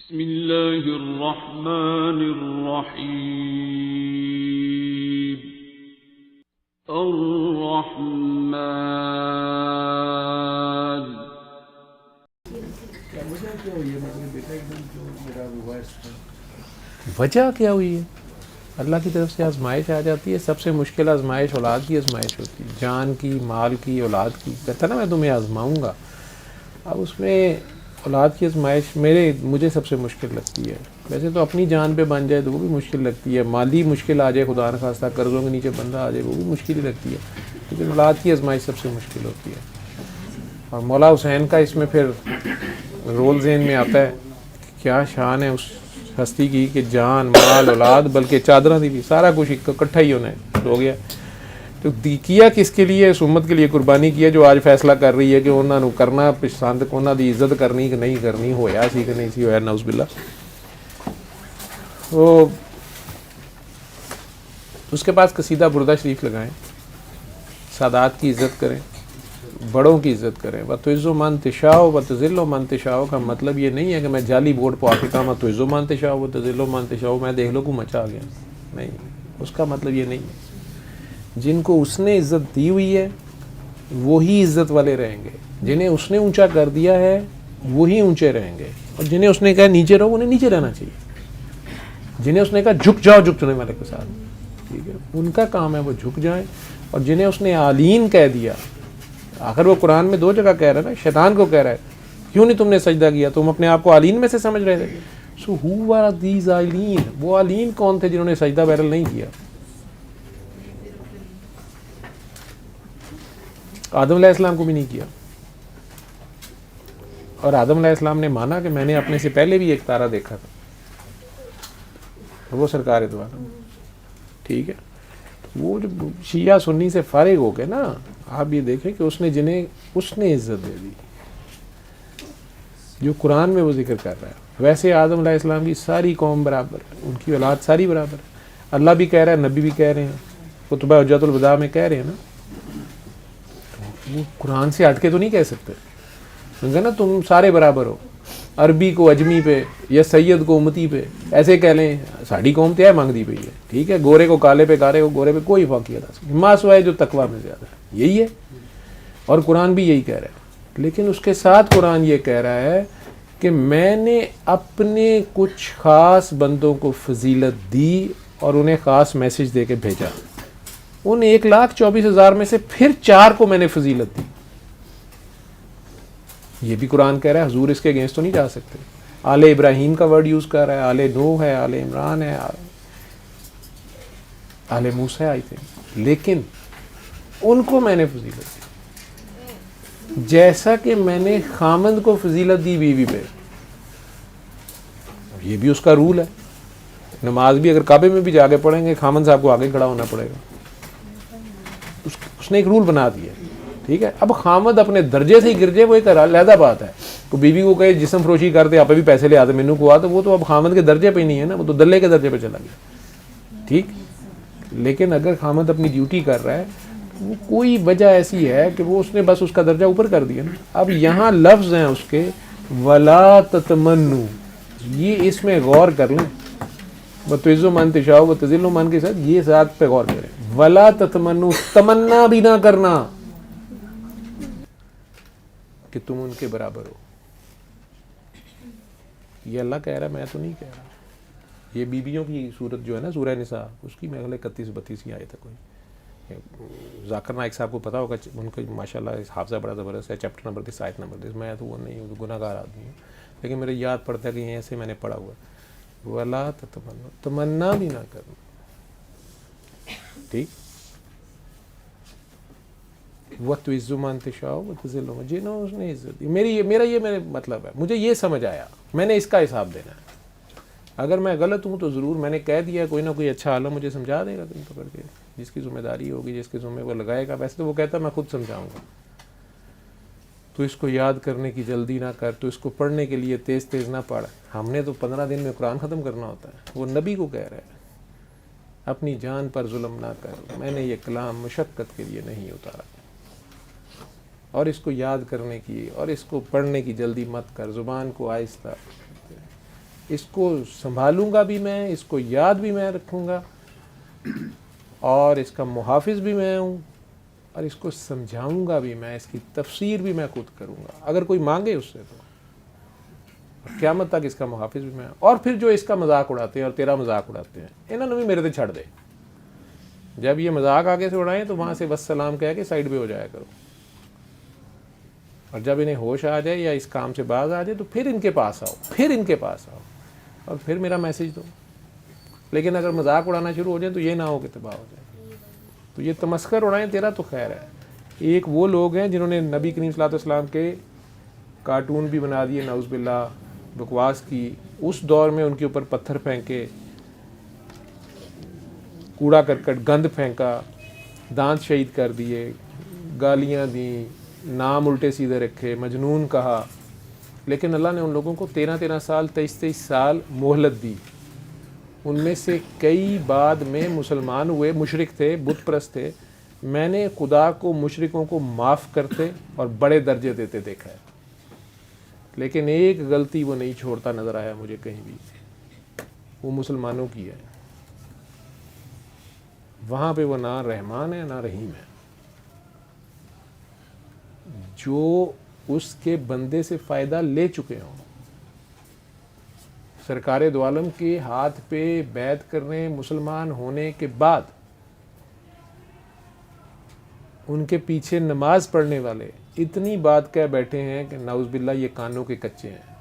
بسم اللہ الرحمن الرحیم الرحمن. وجہ کیا ہوئی ہے؟ اللہ کی طرف سے آزمائش آ جاتی ہے. سب سے مشکل آزمائش اولاد کی آزمائش ہوتی ہے، جان کی، مال کی، اولاد کی. کہتا نا میں تمہیں آزماؤں گا. اب اس میں اولاد کی آزمائش مجھے سب سے مشکل لگتی ہے. ویسے تو اپنی جان پہ بن جائے تو وہ بھی مشکل لگتی ہے، مالی مشکل آ جائے، خدا نخواستہ قرضوں کے نیچے بندہ آ جائے، وہ بھی مشکل ہی لگتی ہے. لیکن اولاد کی آزمائش سب سے مشکل ہوتی ہے. اور مولا حسین کا اس میں پھر رول ذہن میں آتا ہے. کیا شان ہے اس ہستی کی کہ جان، مال، اولاد، بلکہ چادراں دی بھی، سارا کچھ اکٹھا ہی ہونا ہے ہو گیا. تو کیا کس کے لیے؟ اس امت کے لیے قربانی کی ہے جو آج فیصلہ کر رہی ہے کہ انہوں نے کرنا پسند، انہوں دی عزت کرنی کہ نہیں کرنی، ہویا سی کہ نہیں سی ہویا، نعوذ باللہ. وہ اس کے پاس قصیدہ بردہ شریف لگائیں، سادات کی عزت کریں، بڑوں کی عزت کریں. وَتُعِزُّ مَن تَشَاءُ وَتُذِلُّ مَن تَشَاءُ کا مطلب یہ نہیں ہے کہ میں جعلی بورڈ پہ آ کے کہا وَتُعِزُّ مَن تَشَاءُ وَتُذِلُّ مَن تَشَاءُ میں دیکھ لو کو مچا گیا. نہیں، اس کا مطلب یہ نہیں ہے. جن کو اس نے عزت دی ہوئی ہے وہی عزت والے رہیں گے. جنہیں اس نے اونچا کر دیا ہے وہی اونچے رہیں گے، اور جنہیں اس نے کہا نیچے رہو انہیں نیچے رہنا چاہیے. جنہیں اس نے کہا جھک جاؤ جھکنے والے کے ساتھ، ٹھیک ہے، ان کا کام ہے وہ جھک جائیں. اور جنہیں اس نے عالین کہہ دیا، آخر وہ قرآن میں 2 جگہ کہہ رہا ہے نا، شیطان کو کہہ رہا ہے کیوں نہیں تم نے سجدہ کیا، تم اپنے آپ کو عالین میں سے سمجھ رہے تھے. سو ہو آر دیز عالین؟ وہ عالین کون تھے جنہوں نے سجدہ بہرحال نہیں کیا؟ آدم علیہ السلام کو بھی نہیں کیا. اور آدم علیہ السلام نے مانا کہ میں نے اپنے سے پہلے بھی ایک تارا دیکھا تھا، وہ سرکار دو عالم. ٹھیک ہے، وہ جو شیعہ سنی سے فارغ ہو گئے نا، آپ یہ دیکھیں کہ اس نے جنہیں اس نے عزت دے دی جو قرآن میں وہ ذکر کر رہا ہے. ویسے آدم علیہ السلام کی ساری قوم برابر ہے، ان کی اولاد ساری برابر ہے. اللہ بھی کہہ رہا ہے، نبی بھی کہہ رہے ہیں، خطبہ حجۃ الوداع میں کہہ رہے ہیں نا. وہ قرآن سے ہٹ کے تو نہیں کہہ سکتے. سمجھا نا، تم سارے برابر ہو. عربی کو اجمی پہ یا سید کو امتی پہ ایسے کہہ لیں، ساڑھی قوم تو ہے مانگتی پہ ہے، ٹھیک ہے، گورے کو کالے پہ، کالے کو گورے پہ کوئی فرق نہیں ادا. ماں سوائے جو تقویٰ میں زیادہ ہے، یہی ہے. اور قرآن بھی یہی کہہ رہا ہے. لیکن اس کے ساتھ قرآن یہ کہہ رہا ہے کہ میں نے اپنے کچھ خاص بندوں کو فضیلت دی اور انہیں خاص میسج دے کے بھیجا. ان 1,24,000 میں سے پھر 4 کو میں نے فضیلت دی. یہ بھی قرآن کہہ رہا ہے، حضور اس کے اگینسٹ تو نہیں جا سکتے. آل ابراہیم کا ورڈ یوز کر رہا ہے، آل نوح ہے، آل عمران ہے، آل موسیٰ آئی تھے، لیکن ان کو میں نے فضیلت دی جیسا کہ میں نے خامند کو فضیلت دی بیوی پہ. یہ بھی اس کا رول ہے. نماز بھی اگر کعبے میں بھی جا کے پڑھیں گے، خامند صاحب کو آگے کھڑا ہونا پڑے گا. اس نے ایک رول بنا دیا، ٹھیک ہے. اب خامد اپنے درجے سے ہی گر جائے وہ ایک علیحدہ بات ہے. تو بیوی کو کہے جسم فروشی کرتے آپ بھی پیسے لے آتے مینو کو آتے، وہ تو اب خامد کے درجے پہ نہیں ہے نا، وہ تو دلے کے درجے پہ چلا گیا، ٹھیک. لیکن اگر خامد اپنی ڈیوٹی کر رہا ہے، وہ کوئی وجہ ایسی ہے کہ وہ اس نے بس اس کا درجہ اوپر کر دیا نا. اب یہاں لفظ ہیں اس کے وَلَا تَتَمَنُّوا، یہ اس میں غور کر لیں. وَتُعِزُّ مَن تَشَاءُ وَتُذِلُّ مَن کے ساتھ یہ ذات پہ غور کریں. وَلَا تَتَمَنُّوا، تمنا بھی نہ کرنا کہ تم ان کے برابر ہو. یہ اللہ کہہ رہا ہے، میں تو نہیں کہہ رہا. یہ بیویوں کی صورت جو ہے نا سورہ نساء، اس کی میں اگلے 31-32 آیت ہے. کوئی ذاکر نائک صاحب کو پتا ہوگا، ان کو ماشاءاللہ حافظہ بڑا زبردست ہے. چیپٹر نمبر 10 آیت نمبر 10. میں تو وہ نہیں ہوں، گناہ گار آدمی ہوں، لیکن میرے یاد پڑتا ہے کہ یہ ایسے میں نے پڑھا ہوا ہے. وَلَا تَتَمَنُّوا، تمنا بھی نہ کرنا، ٹھیک. وَتُعِزُّ مَن تَشَاءُ وَتُذِلُّ مَن، جنہوں اس نے عزت دی. میرا یہ مطلب ہے، مجھے یہ سمجھ آیا، میں نے اس کا حساب دینا ہے. اگر میں غلط ہوں تو ضرور میں نے کہہ دیا، کوئی نہ کوئی اچھا عالم مجھے سمجھا دے گا کہیں پکڑ کے، جس کی ذمہ داری ہوگی، جس کے ذمہ وہ لگائے گا. ویسے تو وہ کہتا ہے میں خود سمجھاؤں گا. تو اس کو یاد کرنے کی جلدی نہ کر، تو اس کو پڑھنے کے لیے تیز تیز نہ پڑھ. ہم نے تو 15 دن میں قرآن ختم کرنا ہوتا ہے. وہ نبی کو کہہ رہا ہے اپنی جان پر ظلم نہ کر، میں نے یہ کلام مشقت کے لیے نہیں اتارا. اور اس کو یاد کرنے کی اور اس کو پڑھنے کی جلدی مت کر، زبان کو آہستہ. اس کو سنبھالوں گا بھی میں، اس کو یاد بھی میں رکھوں گا، اور اس کا محافظ بھی میں ہوں، اور اس کو سمجھاؤں گا بھی میں، اس کی تفسیر بھی میں خود کروں گا اگر کوئی مانگے اس سے، تو قیامت تک اس کا محافظ بھی میں ہوں۔ اور پھر جو اس کا مذاق اڑاتے ہیں اور تیرا مذاق اڑاتے ہیں، انہوں نے بھی میرے سے چھڑ دے، جب یہ مذاق آگے سے اڑائیں تو وہاں سے وسلام کہہ کے سائڈ پہ ہو جایا کرو، اور جب انہیں ہوش آ جائے یا اس کام سے باز آ جائے تو پھر ان کے پاس آؤ، پھر ان کے پاس آؤ اور پھر میرا میسج دو۔ لیکن اگر مذاق اڑانا شروع ہو جائیں تو یہ نہ ہو کہ تباہ ہو جائے، تو یہ تمسخر اڑائیں تیرا تو خیر ہے۔ ایک وہ لوگ ہیں جنہوں نے نبی کریم صلی اللہ علیہ وسلم کے کارٹون بھی بنا دیے، نعوذ باللہ، بکواس کی، اس دور میں ان کے اوپر پتھر پھینکے، کوڑا کرکٹ گند پھینکا، دانت شہید کر دیے، گالیاں دیں، نام الٹے سیدھے رکھے، مجنون کہا، لیکن اللہ نے ان لوگوں کو 13 سال 23 سال مہلت دی۔ ان میں سے کئی بعد میں مسلمان ہوئے، مشرک تھے، بت پرست تھے، میں نے خدا کو مشرکوں کو معاف کرتے اور بڑے درجے دیتے دیکھا ہے، لیکن ایک غلطی وہ نہیں چھوڑتا نظر آیا مجھے کہیں بھی، وہ مسلمانوں کی ہے۔ وہاں پہ وہ نہ رحمان ہے نہ رحیم ہے۔ جو اس کے بندے سے فائدہ لے چکے ہوں، سرکار دو عالم کے ہاتھ پہ بیعت کرنے مسلمان ہونے کے بعد ان کے پیچھے نماز پڑھنے والے اتنی بات کہہ بیٹھے ہیں کہ نعوذ باللہ یہ کانوں کے کچے ہیں۔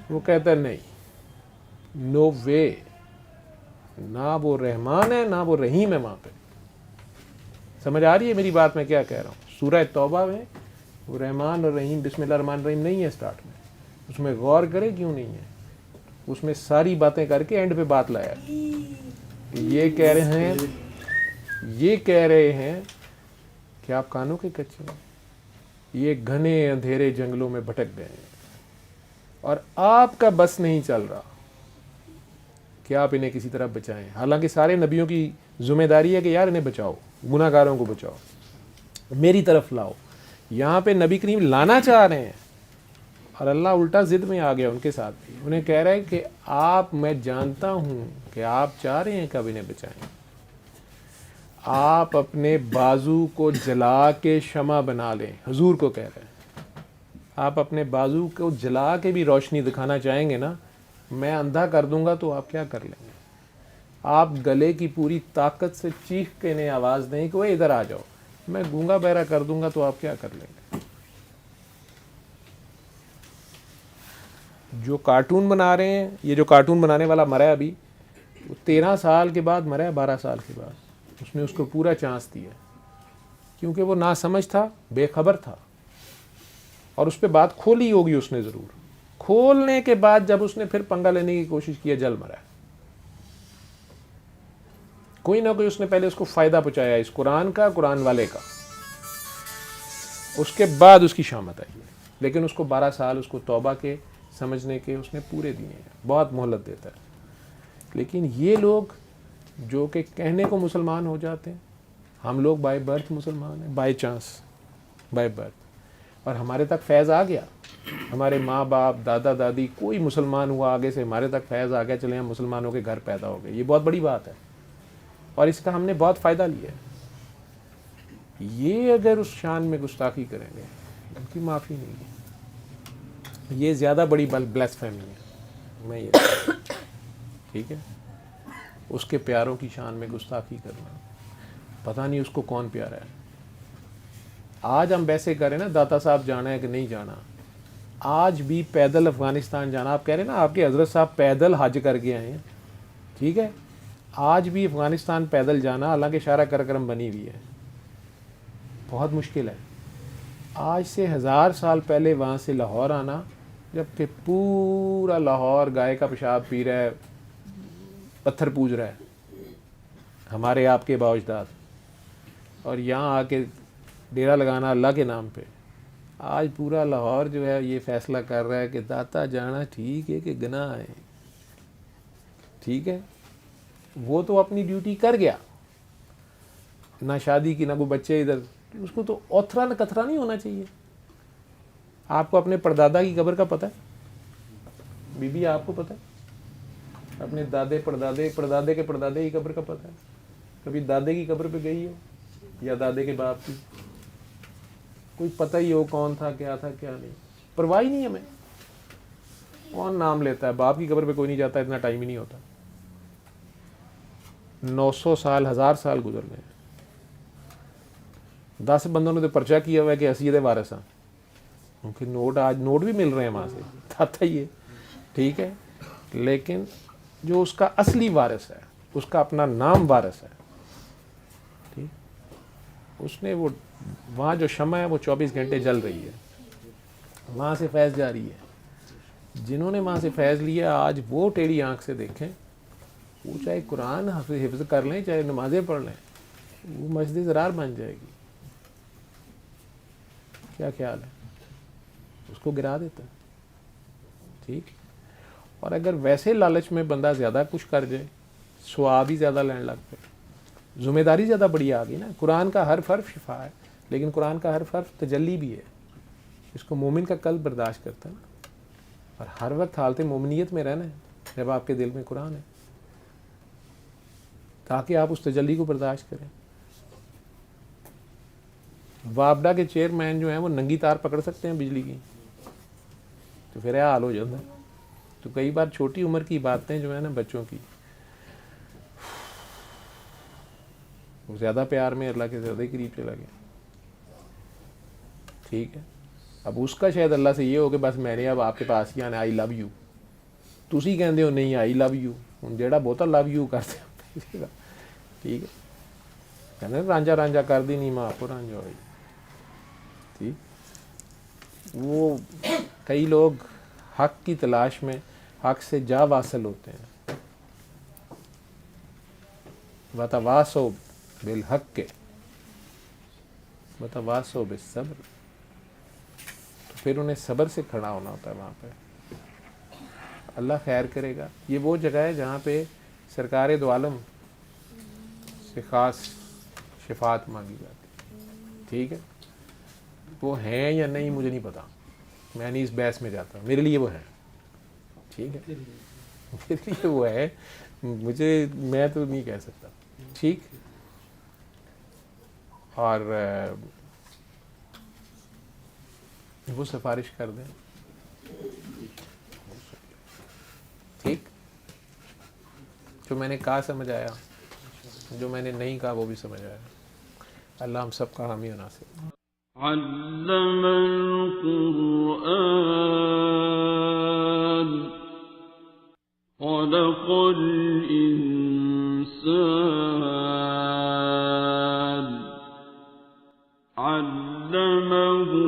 وہ کہتا ہے نہیں، نو وے، نہ وہ رحمان ہے نہ وہ رحیم ہے وہاں پہ۔ سمجھ آ رہی ہے میری بات میں کیا کہہ رہا ہوں؟ سورہ توبہ میں وہ رحمان اور رحیم، بسم اللہ الرحمن الرحیم نہیں ہے سٹارٹ میں، اس میں غور کرے کیوں نہیں ہے، اس میں ساری باتیں کر کے اینڈ پہ بات لایا۔ یہ کہہ رہے ہیں کہ آپ کانوں کے کچے ہیں، یہ گھنے اندھیرے جنگلوں میں بھٹک گئے ہیں اور آپ کا بس نہیں چل رہا کہ آپ انہیں کسی طرح بچائیں، حالانکہ سارے نبیوں کی ذمہ داری ہے کہ یار انہیں بچاؤ، گناہ گاروں کو بچاؤ، میری طرف لاؤ۔ یہاں پہ نبی کریم لانا چاہ رہے ہیں اور اللہ الٹا ضد میں آ گیا ان کے ساتھ بھی، انہیں کہہ رہا ہے کہ آپ، میں جانتا ہوں کہ آپ چاہ رہے ہیں کب انہیں بچائیں، آپ اپنے بازو کو جلا کے شمع بنا لیں، حضور کو کہہ رہے ہیں، آپ اپنے بازو کو جلا کے بھی روشنی دکھانا چاہیں گے نا، میں اندھا کر دوں گا تو آپ کیا کر لیں گے؟ آپ گلے کی پوری طاقت سے چیخ کے انہیں آواز دیں کہ وہ ادھر آ جاؤ، میں گونگا بہرا کر دوں گا تو آپ کیا کر لیں گے؟ جو کارٹون بنا رہے ہیں، یہ جو کارٹون بنانے والا مرا ہے ابھی، وہ 13 سال کے بعد مرا ہے، 12 سال کے بعد، اس نے اس کو پورا چانس دیا کیونکہ وہ ناسمجھ تھا، بے خبر تھا، اور اس پہ بات کھولی ہوگی اس نے ضرور، کھولنے کے بعد جب اس نے پھر پنگا لینے کی کوشش کیا، جل مرا ہے۔ کوئی نہ کوئی اس نے پہلے اس کو فائدہ پہنچایا اس قرآن کا، قرآن والے کا، اس کے بعد اس کی شامت آئی ہے، لیکن اس کو 12 سال اس کو توبہ کے، سمجھنے کے اس نے پورے دیے ہیں، بہت مہلت دیتا ہے۔ لیکن یہ لوگ جو کہ کہنے کو مسلمان ہو جاتے ہیں، ہم لوگ بائی برتھ مسلمان ہیں، بائی چانس، بائی برتھ، اور ہمارے تک فیض آ گیا، ہمارے ماں باپ دادا دادی کوئی مسلمان ہوا آگے سے، ہمارے تک فیض آ گیا، چلے ہم مسلمانوں کے گھر پیدا ہو گئے، یہ بہت بڑی بات ہے اور اس کا ہم نے بہت فائدہ لیا ہے۔ یہ اگر اس شان میں گستاخی کریں گے ان کی معافی نہیں ہے، یہ زیادہ بڑی بلیسفیمی ہے، میں یہ ٹھیک ہے، اس کے پیاروں کی شان میں گستاخی کرنا، پتہ نہیں اس کو کون پیارا ہے۔ آج ہم ویسے کریں نا داتا صاحب جانا ہے کہ نہیں جانا، آج بھی پیدل افغانستان جانا، آپ کہہ رہے ہیں نا آپ کے حضرت صاحب پیدل حج کر کے آئے ہیں، ٹھیک ہے، آج بھی افغانستان پیدل جانا، حالانکہ شارع کرم بنی ہوئی ہے، بہت مشکل ہے۔ آج سے 1000 سال پہلے وہاں سے لاہور آنا، جبکہ پورا لاہور گائے کا پیشاب پی رہا ہے، پتھر پوج رہا ہے، ہمارے آپ کے باوجداد، اور یہاں آ کے ڈیرا لگانا اللہ کے نام پہ۔ آج پورا لاہور جو ہے یہ فیصلہ کر رہا ہے کہ داتا جانا ٹھیک ہے کہ گناہ ہے، ٹھیک ہے، وہ تو اپنی ڈیوٹی کر گیا، نہ شادی کی نہ کوئی بچے ادھر، اس کو تو اوتھرا نہ کترا نہیں ہونا چاہیے۔ آپ کو اپنے پردادا کی قبر کا پتہ ہے؟ بی بی آپ کو پتہ ہے؟ اپنے دادے پردادے پردادے کے پردادے کی قبر کا پتہ ہے؟ کبھی دادے کی قبر پہ گئی ہو یا دادے کے باپ کی؟ کوئی پتہ ہی ہو کون تھا کیا نہیں، پرواہ ہی نہیں ہمیں. کون نام لیتا ہے؟ باپ کی قبر پہ کوئی نہیں جاتا، اتنا ٹائم ہی نہیں ہوتا. 900 سال 1000 سال گزر گئے ہیں. 10 بندوں نے تو پرچہ کیا ہوا ہے کہ حیثیت وارث ہیں، کیونکہ نوٹ آج نوٹ بھی مل رہے ہیں وہاں سے، آتا ہی ہے. ٹھیک ہے، لیکن جو اس کا اصلی وارث ہے، اس کا اپنا نام وارث ہے، ٹھیک، اس نے وہ وہاں جو شمع ہے وہ 24 گھنٹے جل رہی ہے، وہاں سے فیض جاری ہے. جنہوں نے وہاں سے فیض لیا آج وہ ٹیڑھی آنکھ سے دیکھیں، وہ چاہے قرآن حفظ کر لیں چاہے نمازیں پڑھ لیں، وہ مسجد زرار بن جائے گی. کیا خیال ہے؟ اس کو گرا دیتا ہے. ٹھیک. اور اگر ویسے لالچ میں بندہ زیادہ کچھ کر جائے، ثواب ہی زیادہ لینے لگ پے، ذمہ داری زیادہ بڑی آ گئی نا. قرآن کا ہر حرف شفا ہے، لیکن قرآن کا ہر حرف تجلی بھی ہے. اس کو مومن کا قلب برداشت کرتا ہے نا. اور ہر وقت حالت مومنیت میں رہنا ہے جب آپ کے دل میں قرآن ہے، تاکہ آپ اس تجلی کو برداشت کریں. وابڈا کے چیئرمین جو ہیں وہ ننگی تار پکڑ سکتے ہیں بجلی کی، تو پھر یہ حال ہو جاتا ہے. تو کئی بار چھوٹی عمر کی باتیں جو ہیں نا بچوں کی، وہ زیادہ پیار میں اللہ کے زیادہ قریب چلا گیا. ٹھیک ہے. اب اس کا شاید اللہ سے یہ ہو کہ بس میں نے اب آپ کے پاس ہی آنا، آئی لو یو. تسی کہندے ہو نہیں آئی لو یو، ہوں جیڑا بہت لو یو کرتے. ٹھیک ہے، کہتے ہیں رانجا رانجا کر دی نہیں ماں کو رانجا ہوئی. ٹھیک. وہ کئی لوگ حق کی تلاش میں حق سے جا واصل ہوتے ہیں. وتواصوا بالحق وتواصوا بالصبر، تو پھر انہیں صبر سے کھڑا ہونا ہوتا ہے وہاں پہ. اللہ خیر کرے گا. یہ وہ جگہ ہے جہاں پہ سرکار دو عالم سے خاص شفاعت مانگی جاتی. ٹھیک ہے. وہ ہیں یا نہیں مجھے نہیں پتا، میں نہیں اس بحث میں جاتا. میرے لیے وہ ہے. ٹھیک ہے، میرے لیے وہ ہے، میں تو نہیں کہہ سکتا. ٹھیک. اور وہ سفارش کر دیں. ٹھیک. جو میں نے کہا سمجھ آیا، جو میں نے نہیں کہا وہ بھی سمجھ آیا. اللہ ہم سب کا حامی و ناصر. علم القرآن خلق الإنسان علمه